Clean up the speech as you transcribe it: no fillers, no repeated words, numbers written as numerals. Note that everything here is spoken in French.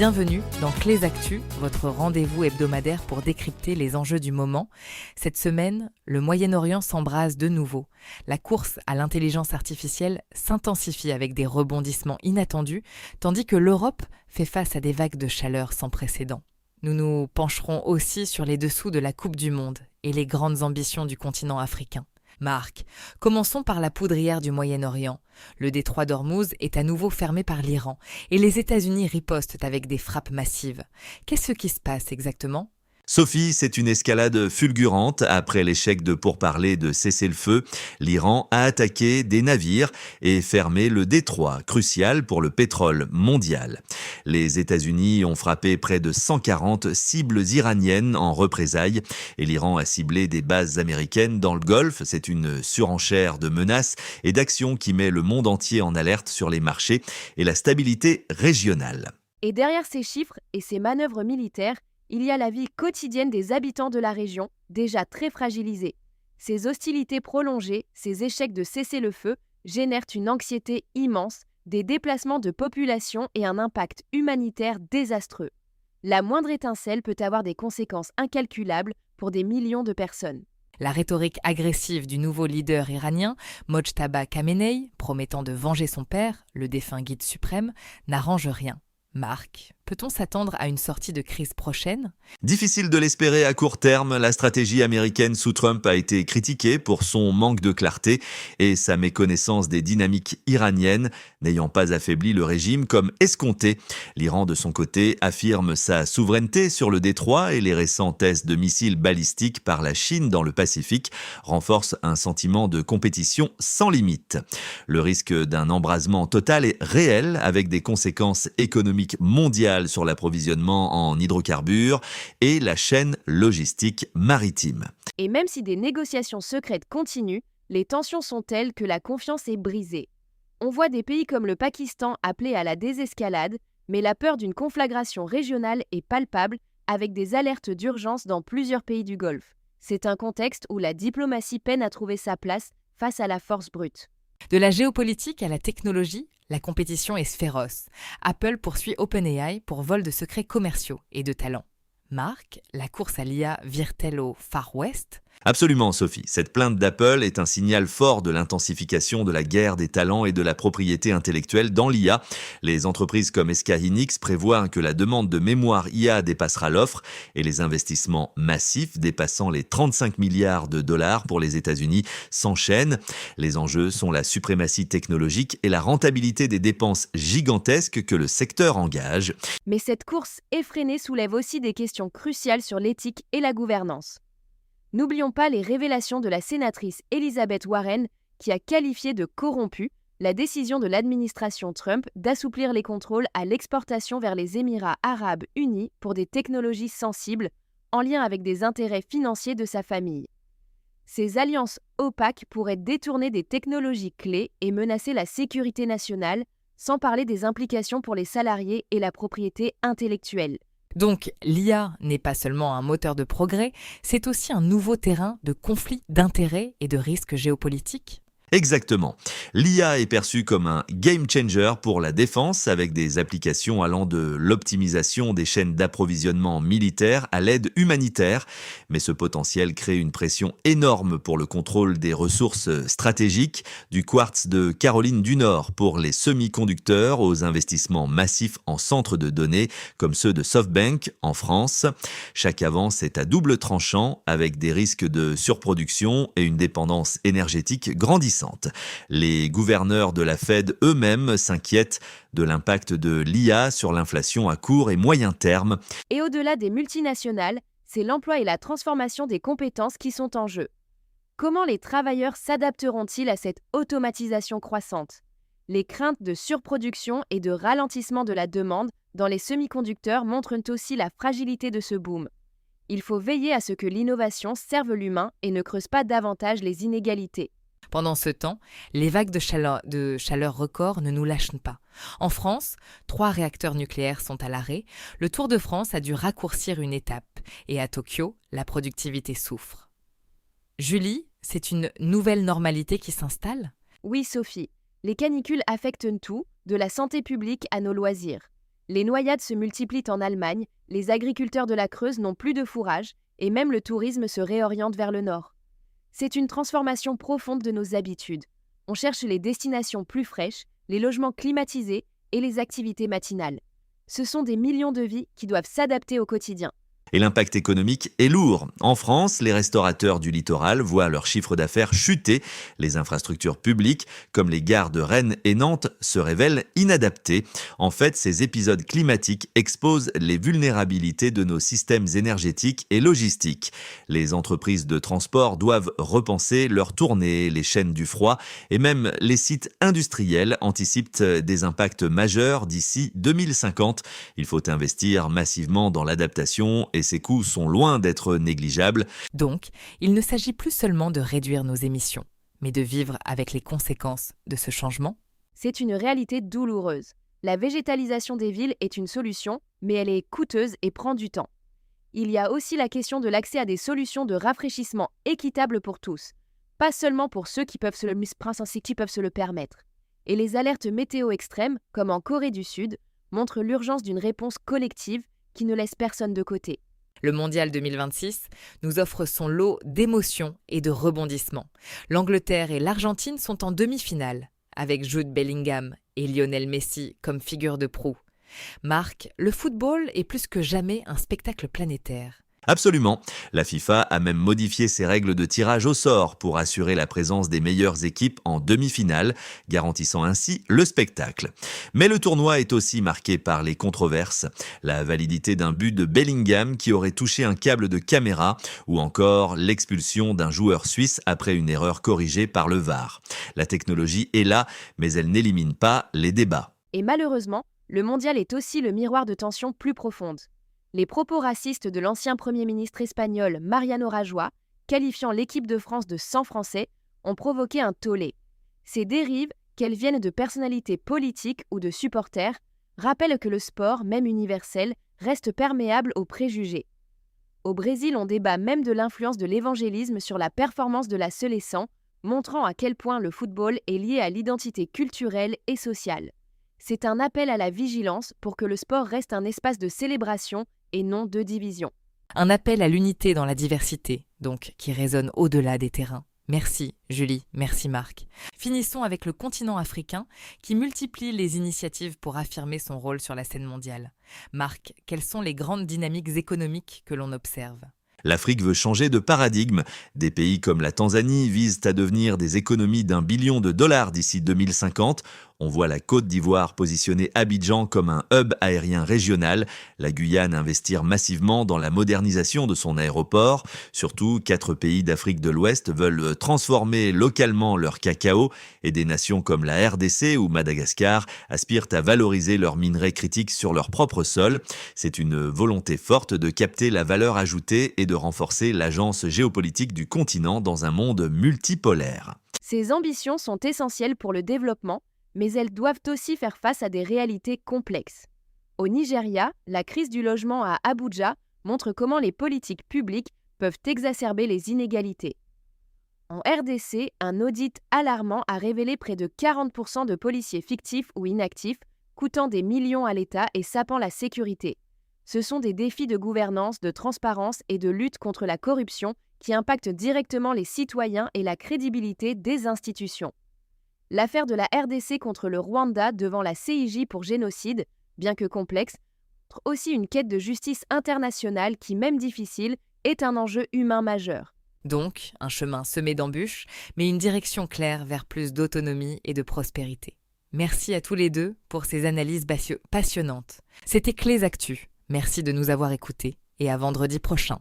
Bienvenue dans Clés Actu, votre rendez-vous hebdomadaire pour décrypter les enjeux du moment. Cette semaine, le Moyen-Orient s'embrase de nouveau. La course à l'intelligence artificielle s'intensifie avec des rebondissements inattendus, tandis que l'Europe fait face à des vagues de chaleur sans précédent. Nous nous pencherons aussi sur les dessous de la Coupe du Monde et les grandes ambitions du continent africain. Marc, commençons par la poudrière du Moyen-Orient. Le détroit d'Ormuz est à nouveau fermé par l'Iran et les États-Unis ripostent avec des frappes massives. Qu'est-ce qui se passe exactement ? Sophie, c'est une escalade fulgurante. Après l'échec de pourparlers de cessez-le-feu, l'Iran a attaqué des navires et fermé le détroit, crucial pour le pétrole mondial. Les États-Unis ont frappé près de 140 cibles iraniennes en représailles et l'Iran a ciblé des bases américaines dans le Golfe. C'est une surenchère de menaces et d'actions qui met le monde entier en alerte sur les marchés et la stabilité régionale. Et derrière ces chiffres et ces manœuvres militaires, il y a la vie quotidienne des habitants de la région, déjà très fragilisée. Ces hostilités prolongées, ces échecs de cessez-le-feu génèrent une anxiété immense, des déplacements de population et un impact humanitaire désastreux. La moindre étincelle peut avoir des conséquences incalculables pour des millions de personnes. La rhétorique agressive du nouveau leader iranien, Mojtaba Khamenei, promettant de venger son père, le défunt guide suprême, n'arrange rien. Marc, peut-on s'attendre à une sortie de crise prochaine ? Difficile de l'espérer à court terme, la stratégie américaine sous Trump a été critiquée pour son manque de clarté et sa méconnaissance des dynamiques iraniennes, n'ayant pas affaibli le régime comme escompté. L'Iran, de son côté, affirme sa souveraineté sur le détroit et les récents tests de missiles balistiques par la Chine dans le Pacifique renforcent un sentiment de compétition sans limite. Le risque d'un embrasement total est réel avec des conséquences économiques mondiale sur l'approvisionnement en hydrocarbures et la chaîne logistique maritime. Et même si des négociations secrètes continuent, les tensions sont telles que la confiance est brisée. On voit des pays comme le Pakistan appeler à la désescalade, mais la peur d'une conflagration régionale est palpable avec des alertes d'urgence dans plusieurs pays du Golfe. C'est un contexte où la diplomatie peine à trouver sa place face à la force brute. De la géopolitique à la technologie, la compétition est féroce. Apple poursuit OpenAI pour vol de secrets commerciaux et de talents. Marc, la course à l'IA vire-t-elle au Far West ? Absolument, Sophie. Cette plainte d'Apple est un signal fort de l'intensification de la guerre des talents et de la propriété intellectuelle dans l'IA. Les entreprises comme SK Hynix prévoient que la demande de mémoire IA dépassera l'offre et les investissements massifs dépassant les 35 milliards de dollars pour les États-Unis s'enchaînent. Les enjeux sont la suprématie technologique et la rentabilité des dépenses gigantesques que le secteur engage. Mais cette course effrénée soulève aussi des questions cruciales sur l'éthique et la gouvernance. N'oublions pas les révélations de la sénatrice Elizabeth Warren qui a qualifié de corrompue la décision de l'administration Trump d'assouplir les contrôles à l'exportation vers les Émirats arabes unis pour des technologies sensibles en lien avec des intérêts financiers de sa famille. Ces alliances opaques pourraient détourner des technologies clés et menacer la sécurité nationale, sans parler des implications pour les salariés et la propriété intellectuelle. Donc, l'IA n'est pas seulement un moteur de progrès, c'est aussi un nouveau terrain de conflits d'intérêts et de risques géopolitiques. Exactement. L'IA est perçue comme un game changer pour la défense avec des applications allant de l'optimisation des chaînes d'approvisionnement militaire à l'aide humanitaire. Mais ce potentiel crée une pression énorme pour le contrôle des ressources stratégiques, du quartz de Caroline du Nord pour les semi-conducteurs aux investissements massifs en centres de données comme ceux de SoftBank en France. Chaque avance est à double tranchant avec des risques de surproduction et une dépendance énergétique grandissante. Les gouverneurs de la Fed eux-mêmes s'inquiètent de l'impact de l'IA sur l'inflation à court et moyen terme. Et au-delà des multinationales, c'est l'emploi et la transformation des compétences qui sont en jeu. Comment les travailleurs s'adapteront-ils à cette automatisation croissante ? Les craintes de surproduction et de ralentissement de la demande dans les semi-conducteurs montrent aussi la fragilité de ce boom. Il faut veiller à ce que l'innovation serve l'humain et ne creuse pas davantage les inégalités. Pendant ce temps, les vagues de chaleur record ne nous lâchent pas. En France, 3 réacteurs nucléaires sont à l'arrêt. Le Tour de France a dû raccourcir une étape. Et à Tokyo, la productivité souffre. Julie, c'est une nouvelle normalité qui s'installe ? Oui, Sophie. Les canicules affectent tout, de la santé publique à nos loisirs. Les noyades se multiplient en Allemagne, les agriculteurs de la Creuse n'ont plus de fourrage, et même le tourisme se réoriente vers le nord. C'est une transformation profonde de nos habitudes. On cherche les destinations plus fraîches, les logements climatisés et les activités matinales. Ce sont des millions de vies qui doivent s'adapter au quotidien. Et l'impact économique est lourd. En France, les restaurateurs du littoral voient leur chiffre d'affaires chuter. Les infrastructures publiques, comme les gares de Rennes et Nantes, se révèlent inadaptées. En fait, ces épisodes climatiques exposent les vulnérabilités de nos systèmes énergétiques et logistiques. Les entreprises de transport doivent repenser leurs tournées, les chaînes du froid et même les sites industriels anticipent des impacts majeurs d'ici 2050. Il faut investir massivement dans l'adaptation et ces coûts sont loin d'être négligeables. Donc, il ne s'agit plus seulement de réduire nos émissions, mais de vivre avec les conséquences de ce changement. C'est une réalité douloureuse. La végétalisation des villes est une solution, mais elle est coûteuse et prend du temps. Il y a aussi la question de l'accès à des solutions de rafraîchissement équitables pour tous, pas seulement pour ceux qui peuvent se le permettre. Et les alertes météo extrêmes, comme en Corée du Sud, montrent l'urgence d'une réponse collective qui ne laisse personne de côté. Le Mondial 2026 nous offre son lot d'émotions et de rebondissements. L'Angleterre et l'Argentine sont en demi-finale, avec Jude Bellingham et Lionel Messi comme figure de proue. Marc, le football est plus que jamais un spectacle planétaire. Absolument. La FIFA a même modifié ses règles de tirage au sort pour assurer la présence des meilleures équipes en demi-finale, garantissant ainsi le spectacle. Mais le tournoi est aussi marqué par les controverses. La validité d'un but de Bellingham qui aurait touché un câble de caméra ou encore l'expulsion d'un joueur suisse après une erreur corrigée par le VAR. La technologie est là, mais elle n'élimine pas les débats. Et malheureusement, le mondial est aussi le miroir de tensions plus profondes. Les propos racistes de l'ancien Premier ministre espagnol Mariano Rajoy, qualifiant l'équipe de France de sang français, ont provoqué un tollé. Ces dérives, qu'elles viennent de personnalités politiques ou de supporters, rappellent que le sport, même universel, reste perméable aux préjugés. Au Brésil, on débat même de l'influence de l'évangélisme sur la performance de la Seleção, montrant à quel point le football est lié à l'identité culturelle et sociale. C'est un appel à la vigilance pour que le sport reste un espace de célébration et non de division. Un appel à l'unité dans la diversité, donc, qui résonne au-delà des terrains. Merci Julie, merci Marc. Finissons avec le continent africain qui multiplie les initiatives pour affirmer son rôle sur la scène mondiale. Marc, quelles sont les grandes dynamiques économiques que l'on observe ? L'Afrique veut changer de paradigme. Des pays comme la Tanzanie visent à devenir des économies d'$1 billion d'ici 2050. On voit la Côte d'Ivoire positionner Abidjan comme un hub aérien régional, la Guyane investir massivement dans la modernisation de son aéroport. Surtout, 4 pays d'Afrique de l'Ouest veulent transformer localement leur cacao et des nations comme la RDC ou Madagascar aspirent à valoriser leurs minerais critiques sur leur propre sol. C'est une volonté forte de capter la valeur ajoutée et de renforcer l'agence géopolitique du continent dans un monde multipolaire. Ces ambitions sont essentielles pour le développement, mais elles doivent aussi faire face à des réalités complexes. Au Nigeria, la crise du logement à Abuja montre comment les politiques publiques peuvent exacerber les inégalités. En RDC, un audit alarmant a révélé près de 40% de policiers fictifs ou inactifs, coûtant des millions à l'État et sapant la sécurité. Ce sont des défis de gouvernance, de transparence et de lutte contre la corruption qui impactent directement les citoyens et la crédibilité des institutions. L'affaire de la RDC contre le Rwanda devant la CIJ pour génocide, bien que complexe, montre aussi une quête de justice internationale qui, même difficile, est un enjeu humain majeur. Donc, un chemin semé d'embûches, mais une direction claire vers plus d'autonomie et de prospérité. Merci à tous les deux pour ces analyses passionnantes. C'était Clés Actu. Merci de nous avoir écoutés et à vendredi prochain.